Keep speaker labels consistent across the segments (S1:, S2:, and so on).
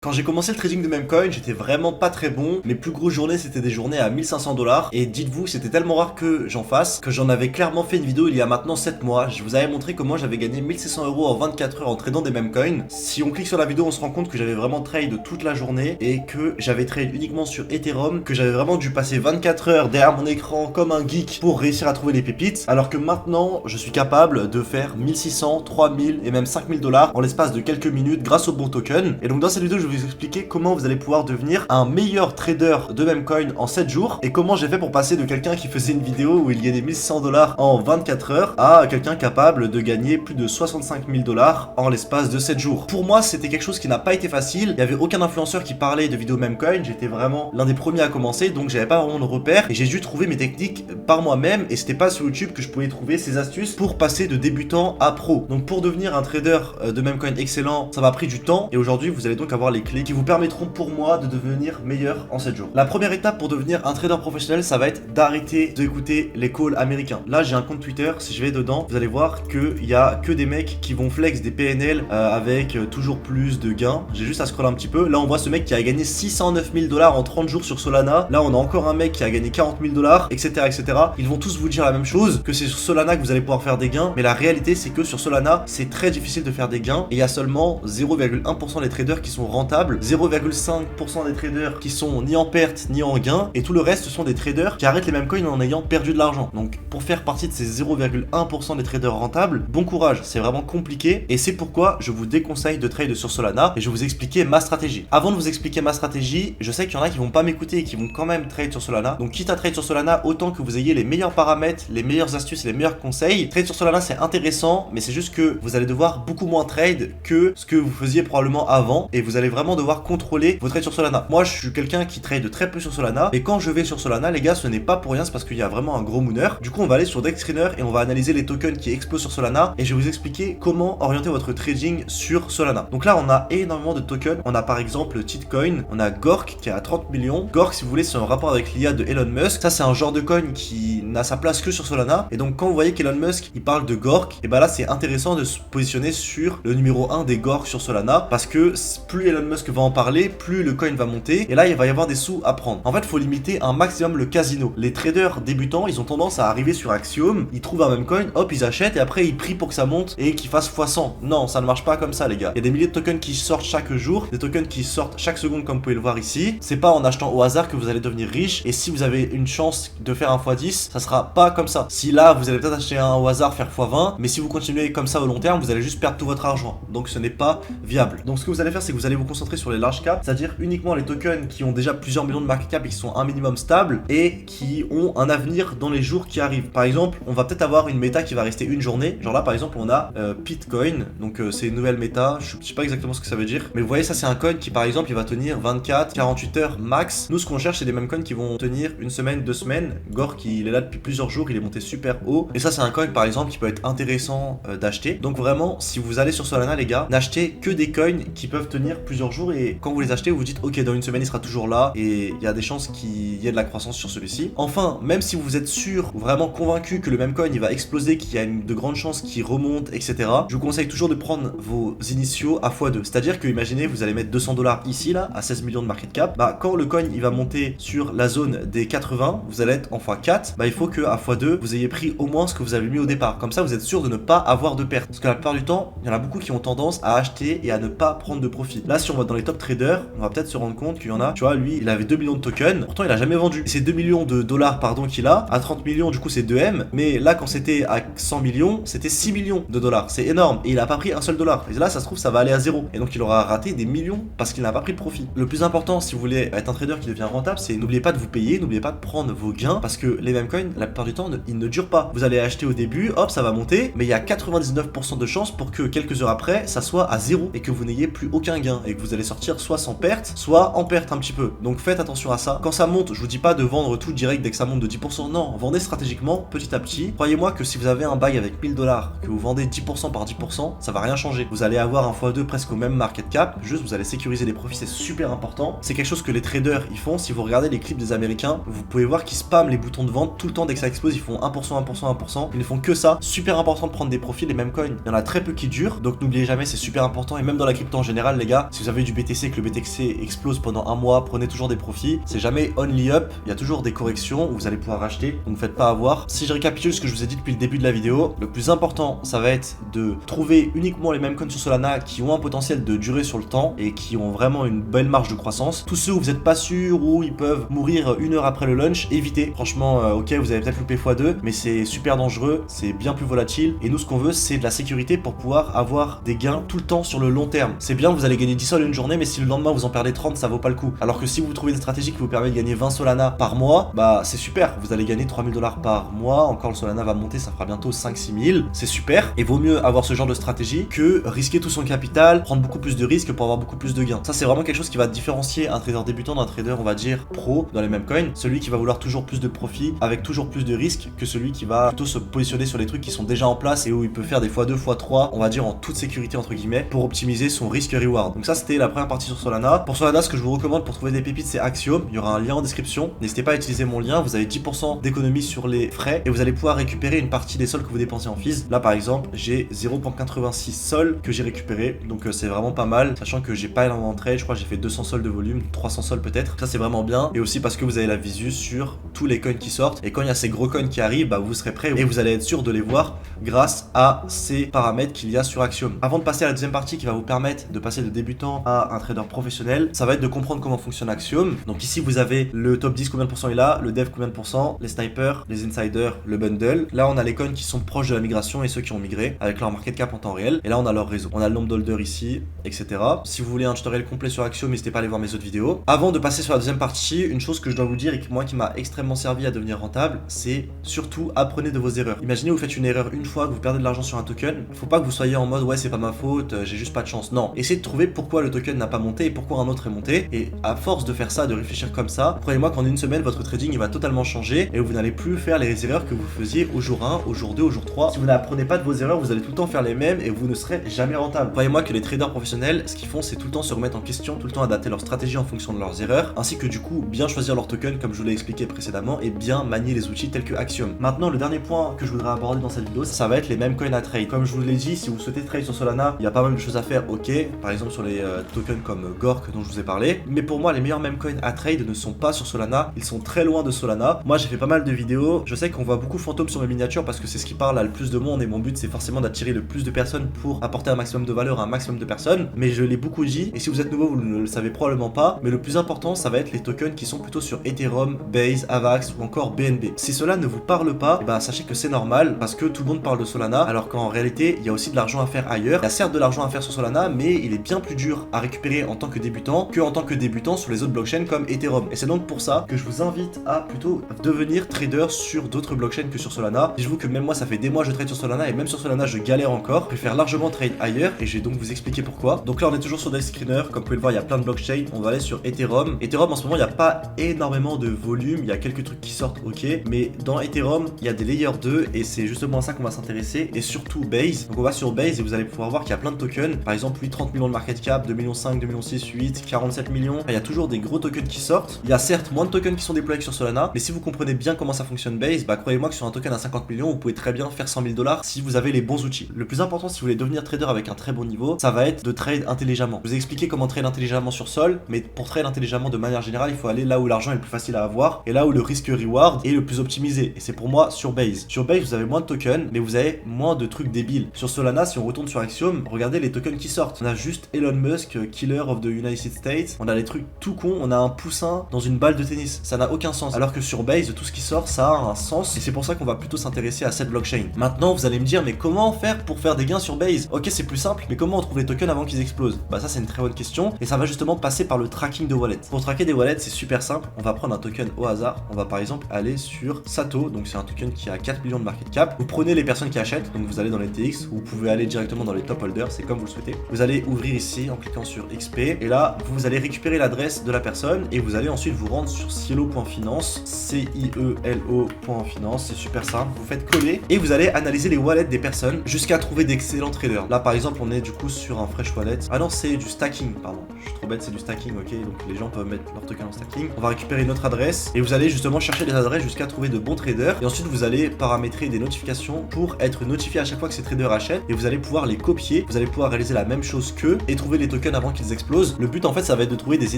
S1: Quand j'ai commencé le trading de Memecoin, j'étais vraiment pas très bon. Mes plus grosses journées, c'était des journées à 1500 $. Et dites-vous, c'était tellement rare que j'en fasse que j'en avais clairement fait une vidéo il y a maintenant 7 mois. Je vous avais montré comment j'avais gagné 1600 € en 24 heures en tradant des Memecoin. Si on clique sur la vidéo, on se rend compte que j'avais vraiment trade toute la journée et que j'avais trade uniquement sur Ethereum, que j'avais vraiment dû passer 24 heures derrière mon écran comme un geek pour réussir à trouver les pépites. Alors que maintenant, je suis capable de faire 1600, 3000 et même 5000 $ en l'espace de quelques minutes grâce au bon token. Et donc dans cette vidéo, je vais vous expliquer comment vous allez pouvoir devenir un meilleur trader de Memecoin en 7 jours et comment j'ai fait pour passer de quelqu'un qui faisait une vidéo où il gagnait 1600 $ en 24 heures à quelqu'un capable de gagner plus de 65 000 $ en l'espace de 7 jours. Pour moi, c'était quelque chose qui n'a pas été facile. Il n'y avait aucun influenceur qui parlait de vidéos Memecoin. J'étais vraiment l'un des premiers à commencer, donc j'avais pas vraiment de repères et j'ai dû trouver mes techniques par moi-même et c'était pas sur YouTube que je pouvais trouver ces astuces pour passer de débutant à pro. Donc pour devenir un trader de Memecoin excellent, ça m'a pris du temps et aujourd'hui vous allez donc avoir les clés qui vous permettront pour moi de devenir meilleur en 7 jours. La première étape pour devenir un trader professionnel, ça va être d'arrêter d'écouter les calls américains. Là, j'ai un compte Twitter, si je vais dedans, vous allez voir qu'il y a que des mecs qui vont flex des PNL avec toujours plus de gains. J'ai juste à scroller un petit peu. Là, on voit ce mec qui a gagné 609 000 $ en 30 jours sur Solana. Là, on a encore un mec qui a gagné 40 000 $, etc., etc. Ils vont tous vous dire la même chose, que c'est sur Solana que vous allez pouvoir faire des gains. Mais la réalité, c'est que sur Solana, c'est très difficile de faire des gains et il y a seulement 0,1% des traders qui sont rentables, 0,5% des traders qui sont ni en perte ni en gain, et tout le reste ce sont des traders qui arrêtent les Memecoin en ayant perdu de l'argent. Donc pour faire partie de ces 0,1% des traders rentables, bon courage, c'est vraiment compliqué et c'est pourquoi je vous déconseille de trade sur Solana et je vais vous expliquer ma stratégie. Avant de vous expliquer ma stratégie, je sais qu'il y en a qui vont pas m'écouter et qui vont quand même trade sur Solana. Donc quitte à trade sur Solana, autant que vous ayez les meilleurs paramètres, les meilleures astuces et les meilleurs conseils. Trade sur Solana c'est intéressant, mais c'est juste que vous allez devoir beaucoup moins trade que ce que vous faisiez probablement avant et vous allez vraiment devoir contrôler vos trades sur Solana. Moi je suis quelqu'un qui trade très peu sur Solana et quand je vais sur Solana les gars, ce n'est pas pour rien, c'est parce qu'il y a vraiment un gros mooner. Du coup on va aller sur DexScreener et on va analyser les tokens qui explosent sur Solana et je vais vous expliquer comment orienter votre trading sur Solana. Donc là on a énormément de tokens, on a par exemple Titcoin, on a Gork qui a 30 millions. Gork, si vous voulez, c'est un rapport avec l'IA de Elon Musk. Ça c'est un genre de coin qui n'a sa place que sur Solana et donc quand vous voyez qu'Elon Musk il parle de Gork, et bah là c'est intéressant de se positionner sur le numéro 1 des Gork sur Solana parce que plus Elon Musk va en parler, plus le coin va monter et là il va y avoir des sous à prendre. En fait, il faut limiter un maximum le casino. Les traders débutants, ils ont tendance à arriver sur Axiom, ils trouvent un Memecoin, hop, ils achètent et après ils prient pour que ça monte et qu'il fasse x100. Non, ça ne marche pas comme ça les gars. Il y a des milliers de tokens qui sortent chaque jour, des tokens qui sortent chaque seconde comme vous pouvez le voir ici. C'est pas en achetant au hasard que vous allez devenir riche et si vous avez une chance de faire un x10, ça sera pas comme ça. Si là, vous allez peut-être acheter un au hasard, faire x20, mais si vous continuez comme ça au long terme, vous allez juste perdre tout votre argent. Donc ce n'est pas viable. Donc ce que vous allez faire, c'est que vous allez vous concentrer sur les large caps, c'est-à-dire uniquement les tokens qui ont déjà plusieurs millions de market cap et qui sont un minimum stable et qui ont un avenir dans les jours qui arrivent. Par exemple, on va peut-être avoir une méta qui va rester une journée. Genre là, par exemple, on a Bitcoin, donc c'est une nouvelle méta. Je sais pas exactement ce que ça veut dire, mais vous voyez, ça c'est un coin qui, par exemple, il va tenir 24, 48 heures max. Nous, ce qu'on cherche, c'est des Memecoins qui vont tenir une semaine, 2 semaines. Gork, il est là depuis plusieurs jours, il est monté super haut. Et ça, c'est un coin, par exemple, qui peut être intéressant d'acheter. Donc vraiment, si vous allez sur Solana, les gars, n'achetez que des coins qui peuvent tenir plusieurs jours et quand vous les achetez, vous vous dites, ok, dans une semaine, il sera toujours là et il y a des chances qu'il y ait de la croissance sur celui-ci. Enfin, même si vous êtes sûr, vraiment convaincu que le Memecoin il va exploser, qu'il y a de grandes chances qu'il remonte, etc., je vous conseille toujours de prendre vos initiaux à x2. C'est-à-dire que, imaginez, vous allez mettre 200 $ ici, là, à 16 millions de market cap. Bah, quand le coin il va monter sur la zone des 80, vous allez être en x4. Bah, il faut que à x2, vous ayez pris au moins ce que vous avez mis au départ. Comme ça, vous êtes sûr de ne pas avoir de perte. Parce que la plupart du temps, il y en a beaucoup qui ont tendance à acheter et à ne pas prendre de profit. Là, si on va dans les top traders, on va peut-être se rendre compte qu'il y en a, tu vois, lui, il avait 2 millions de tokens. Pourtant, il a jamais vendu. Et ces 2 millions de dollars, pardon, qu'il a, à 30 millions, du coup, c'est 2M. Mais là, quand c'était à 100 millions, c'était 6 millions de dollars. C'est énorme. Et il a pas pris un seul dollar. Et là, ça se trouve, ça va aller à zéro. Et donc, il aura raté des millions parce qu'il n'a pas pris de profit. Le plus important, si vous voulez être un trader qui devient rentable, c'est n'oubliez pas de vous payer, n'oubliez pas de prendre vos gains parce que les Memecoins, la plupart du temps, ils ne durent pas. Vous allez acheter au début, hop, ça va monter, mais il y a 99% de chances pour que quelques heures après, ça soit à zéro et que vous n'ayez plus aucun gain et que vous allez sortir soit sans perte, soit en perte un petit peu. Donc faites attention à ça. Quand ça monte, je vous dis pas de vendre tout direct dès que ça monte de 10%. Non, vendez stratégiquement petit à petit. Croyez-moi que si vous avez un bail avec 1000 $, que vous vendez 10% par 10%, ça va rien changer. Vous allez avoir un x2 presque au même market cap. Juste, vous allez sécuriser les profits, c'est super important. C'est quelque chose que les traders ils font. Si vous regardez les clips des Américains, vous pouvez voir qu'ils spamment les boutons de vente tout le temps dès que ça explose. Ils font 1%, 1%, 1%. Ils ne font que ça. Super important de prendre des profits. Les Memecoins, il y en a très peu qui durent. Donc n'oubliez jamais, c'est super important. Et même dans la crypto en général, les gars, si vous vous avez du BTC, que le BTC explose pendant un mois, prenez toujours des profits. C'est jamais only up, il y a toujours des corrections où vous allez pouvoir racheter, donc ne faites pas avoir. Si je récapitule ce que je vous ai dit depuis le début de la vidéo, le plus important, ça va être de trouver uniquement les mêmes coins sur Solana qui ont un potentiel de durer sur le temps et qui ont vraiment une belle marge de croissance. Tous ceux où vous n'êtes pas sûr, où ils peuvent mourir 1 heure après le launch, évitez. Franchement, ok, vous avez peut-être loupé x2, mais c'est super dangereux, c'est bien plus volatile. Et nous, ce qu'on veut, c'est de la sécurité pour pouvoir avoir des gains tout le temps sur le long terme. C'est bien, vous allez gagner 10 sols une journée, mais si le lendemain vous en perdez 30, ça vaut pas le coup. Alors que si vous trouvez une stratégie qui vous permet de gagner 20 Solana par mois, bah c'est super. Vous allez gagner 3000 $ par mois. Encore le Solana va monter, ça fera bientôt 5-6 000. C'est super. Et vaut mieux avoir ce genre de stratégie que risquer tout son capital, prendre beaucoup plus de risques pour avoir beaucoup plus de gains. Ça, c'est vraiment quelque chose qui va différencier un trader débutant d'un trader, on va dire, pro dans les mêmes coins. Celui qui va vouloir toujours plus de profit avec toujours plus de risques que celui qui va plutôt se positionner sur les trucs qui sont déjà en place et où il peut faire des x2, x3, on va dire en toute sécurité entre guillemets, pour optimiser son risque reward. Donc ça, c'était la première partie sur Solana. Pour Solana, ce que je vous recommande pour trouver des pépites, c'est Axiom. Il y aura un lien en description. N'hésitez pas à utiliser mon lien. Vous avez 10% d'économie sur les frais et vous allez pouvoir récupérer une partie des sols que vous dépensez en fees. Là, par exemple, j'ai 0,86 sols que j'ai récupéré. Donc c'est vraiment pas mal, sachant que j'ai pas énormément de trade. Je crois que j'ai fait 200 sols de volume, 300 sols peut-être. Ça, c'est vraiment bien. Et aussi parce que vous avez la visu sur tous les coins qui sortent. Et quand il y a ces gros coins qui arrivent, bah vous serez prêt et vous allez être sûr de les voir grâce à ces paramètres qu'il y a sur Axiom. Avant de passer à la deuxième partie qui va vous permettre de passer de débutant à un trader professionnel, ça va être de comprendre comment fonctionne Axiom. Donc ici, vous avez le top 10, combien de pourcents est là, le dev, combien de pourcents, les snipers, les insiders, le bundle. Là, on a les coins qui sont proches de la migration et ceux qui ont migré avec leur market cap en temps réel. Et là, on a leur réseau. On a le nombre d'holders ici, etc. Si vous voulez un tutoriel complet sur Axiom, n'hésitez pas à aller voir mes autres vidéos. Avant de passer sur la deuxième partie, une chose que je dois vous dire et que moi qui m'a extrêmement servi à devenir rentable, c'est surtout apprenez de vos erreurs. Imaginez vous faites une erreur une fois, que vous perdez de l'argent sur un token, faut pas que vous soyez en mode ouais c'est pas ma faute, j'ai juste pas de chance. Non, essayez de trouver pourquoi le token n'a pas monté et pourquoi un autre est monté. Et à force de faire ça, de réfléchir comme ça, croyez-moi qu'en une semaine votre trading il va totalement changer et vous n'allez plus faire les erreurs que vous faisiez au jour 1, au jour 2, au jour 3. Si vous n'apprenez pas de vos erreurs, vous allez tout le temps faire les mêmes et vous ne serez jamais rentable. Croyez-moi que les traders professionnels, ce qu'ils font, c'est tout le temps se remettre en question, tout le temps adapter leur stratégie en fonction de leurs erreurs, ainsi que du coup bien choisir leur token comme je vous l'ai expliqué précédemment et bien manier les outils tels que Axiom. Maintenant, le dernier point que je voudrais aborder dans cette vidéo, ça va être les mêmes coins à trade. Comme je vous l'ai dit, si vous souhaitez trade sur Solana, il y a pas mal de choses à faire, ok, par exemple sur les tokens comme Gork dont je vous ai parlé, mais pour moi les meilleurs meme coins à trade ne sont pas sur Solana, ils sont très loin de Solana. Moi j'ai fait pas mal de vidéos, je sais qu'on voit beaucoup fantômes sur mes miniatures parce que c'est ce qui parle à le plus de monde et mon but c'est forcément d'attirer le plus de personnes pour apporter un maximum de valeur à un maximum de personnes, mais je l'ai beaucoup dit et si vous êtes nouveau vous ne le savez probablement pas, mais le plus important ça va être les tokens qui sont plutôt sur Ethereum, Base, Avax ou encore BNB. Si cela ne vous parle pas, bah sachez que c'est normal parce que tout le monde parle de Solana alors qu'en réalité il y a aussi de l'argent à faire ailleurs. Il y a certes de l'argent à faire sur Solana, mais il est bien plus dur à récupérer en tant que débutant sur les autres blockchains comme Ethereum. Et c'est donc pour ça que je vous invite à plutôt devenir trader sur d'autres blockchains que sur Solana. Dites-vous que même moi ça fait des mois que je trade sur Solana et même sur Solana je galère encore. Je préfère largement trade ailleurs et je vais donc vous expliquer pourquoi. Donc là on est toujours sur DiceScreener, comme vous pouvez le voir il y a plein de blockchains. On va aller sur Ethereum. Ethereum en ce moment il n'y a pas énormément de volume, il y a quelques trucs qui sortent ok, mais dans Ethereum il y a des layers 2 et c'est justement à ça qu'on va s'intéresser et surtout Base. Donc on va sur Base et vous allez pouvoir voir qu'il y a plein de tokens. Par exemple lui 30 millions de market cap, 2 millions 5, 2 millions 6, 8, 47 millions. Il y a toujours des gros tokens qui sortent. Il y a certes moins de tokens qui sont déployés que sur Solana, mais si vous comprenez bien comment ça fonctionne Base, bah croyez-moi que sur un token à 50 millions, vous pouvez très bien faire 100 000 $ si vous avez les bons outils. Le plus important si vous voulez devenir trader avec un très bon niveau, ça va être de trade intelligemment. Je vous ai expliqué comment trade intelligemment sur Sol, mais pour trade intelligemment de manière générale, il faut aller là où l'argent est le plus facile à avoir et là où le risque reward est le plus optimisé. Et c'est pour moi sur Base. Sur Base, vous avez moins de tokens, mais vous avez moins de trucs débiles. Sur Solana, si on retourne sur Axiom, regardez les tokens qui sortent. On a juste Elon Musk, Killer of the United States. On a les trucs tout cons. On a un poussin dans une balle de tennis. Ça n'a aucun sens. Alors que sur Base, tout ce qui sort, ça a un sens. Et c'est pour ça qu'on va plutôt s'intéresser à cette blockchain. Maintenant, vous allez me dire, mais comment faire pour faire des gains sur Base? Ok, c'est plus simple, mais comment on trouve les tokens avant qu'ils explosent? Bah ça, c'est une très bonne question. Et ça va justement passer par le tracking de wallets. Pour traquer des wallets, c'est super simple. On va prendre un token au hasard. On va par exemple aller sur Sato. Donc c'est un token qui a 4 millions de market cap. Vous prenez les personnes qui achètent. Donc vous allez dans les TX. Vous pouvez aller directement dans les top holders. C'est comme vous le souhaitez. Vous allez ouvrir ici en cliquant sur XP. Et là, vous allez récupérer l'adresse de la personne. Et vous allez ensuite vous rendre sur cielo.finance. CIELO.finance. C'est super simple. Vous faites coller. Et vous allez analyser les wallets des personnes jusqu'à trouver d'excellents traders. Là par exemple, on est du coup sur un fresh wallet. Ah non, c'est du stacking. Pardon. Je suis trop bête, c'est du stacking. Ok. Donc les gens peuvent mettre leur token en stacking. On va récupérer notre adresse. Et vous allez justement chercher des adresses jusqu'à trouver de bons traders. Et ensuite, vous allez paramétrer des notifications pour être notifié à chaque fois que ces traders achètent. Et vous allez pouvoir les copier. Vous allez pouvoir réaliser la même chose qu'eux et trouver les tokens tokens avant qu'ils explosent. Le but en fait ça va être de trouver des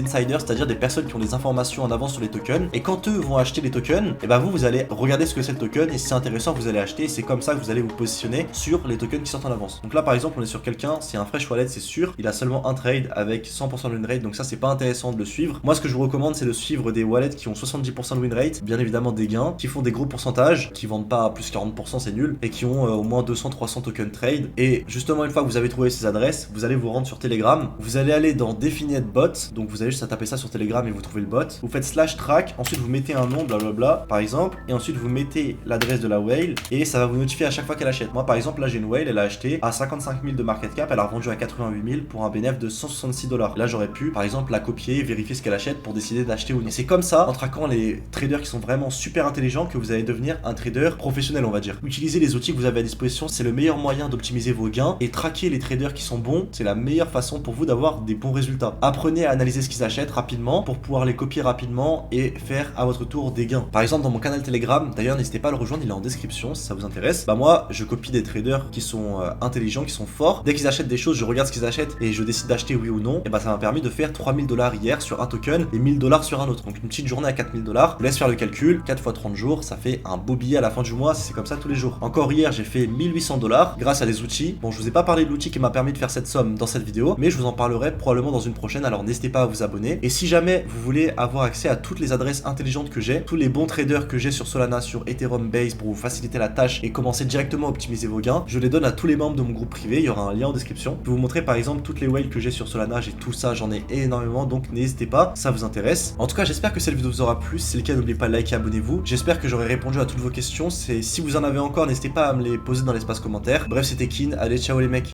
S1: insiders, c'est-à-dire des personnes qui ont des informations en avance sur les tokens, et quand eux vont acheter les tokens, et bah vous allez regarder ce que c'est le token, et si c'est intéressant vous allez acheter, et c'est comme ça que vous allez vous positionner sur les tokens qui sortent en avance. Donc là par exemple on est sur quelqu'un, c'est un fresh wallet c'est sûr, il a seulement un trade avec 100% de win rate, donc ça c'est pas intéressant de le suivre. Moi ce que je vous recommande c'est de suivre des wallets qui ont 70% de win rate, bien évidemment des gains, qui font des gros pourcentages, qui vendent pas à plus 40% c'est nul, et qui ont au moins 200-300 tokens trade. Et justement une fois que vous avez trouvé ces adresses, vous allez vous rendre sur Telegram, vous allez aller dans Definite Bot, donc vous allez juste à taper ça sur Telegram et vous trouvez le bot, vous faites /track, ensuite vous mettez un nom blablabla par exemple, et ensuite vous mettez l'adresse de la whale, et ça va vous notifier à chaque fois qu'elle achète. Moi par exemple là j'ai une whale, elle a acheté à 55 000 de market cap, elle a revendu à 88 000 pour un bénéfice de 166 $. Là j'aurais pu par exemple la copier, vérifier ce qu'elle achète pour décider d'acheter ou non. Et c'est comme ça, en traquant les traders qui sont vraiment super intelligents, que vous allez devenir un trader professionnel on va dire. Utilisez les outils que vous avez à disposition, c'est le meilleur moyen d'optimiser vos gains, et traquer les traders qui sont bons, c'est la meilleure façon pour vous d'avoir des bons résultats. Apprenez à analyser ce qu'ils achètent rapidement pour pouvoir les copier rapidement et faire à votre tour des gains. Par exemple dans mon canal Telegram, d'ailleurs n'hésitez pas à le rejoindre, il est en description si ça vous intéresse. Bah moi je copie des traders qui sont intelligents, qui sont forts. Dès qu'ils achètent des choses, je regarde ce qu'ils achètent et je décide d'acheter oui ou non. Et bah ça m'a permis de faire 3000 $ hier sur un token et 1000 $ sur un autre. Donc une petite journée à 4000 $. Je vous laisse faire le calcul, 4 fois 30 jours, ça fait un beau billet à la fin du mois si c'est comme ça tous les jours. Encore hier j'ai fait 1800 $ grâce à des outils. Bon je vous ai pas parlé de l'outil qui m'a permis de faire cette somme dans cette vidéo, mais je vous en parlerai probablement dans une prochaine, alors n'hésitez pas à vous abonner. Et si jamais vous voulez avoir accès à toutes les adresses intelligentes que j'ai, tous les bons traders que j'ai sur Solana, sur Ethereum Base pour vous faciliter la tâche et commencer directement à optimiser vos gains, je les donne à tous les membres de mon groupe privé, il y aura un lien en description. Je vais vous montrer par exemple toutes les whales que j'ai sur Solana, j'ai tout ça, j'en ai énormément, donc n'hésitez pas, ça vous intéresse. En tout cas j'espère que cette vidéo vous aura plu, si c'est le cas n'oubliez pas de liker et abonnez-vous. J'espère que j'aurai répondu à toutes vos questions, si vous en avez encore n'hésitez pas à me les poser dans l'espace commentaire. Bref c'était Kin, allez ciao les mecs.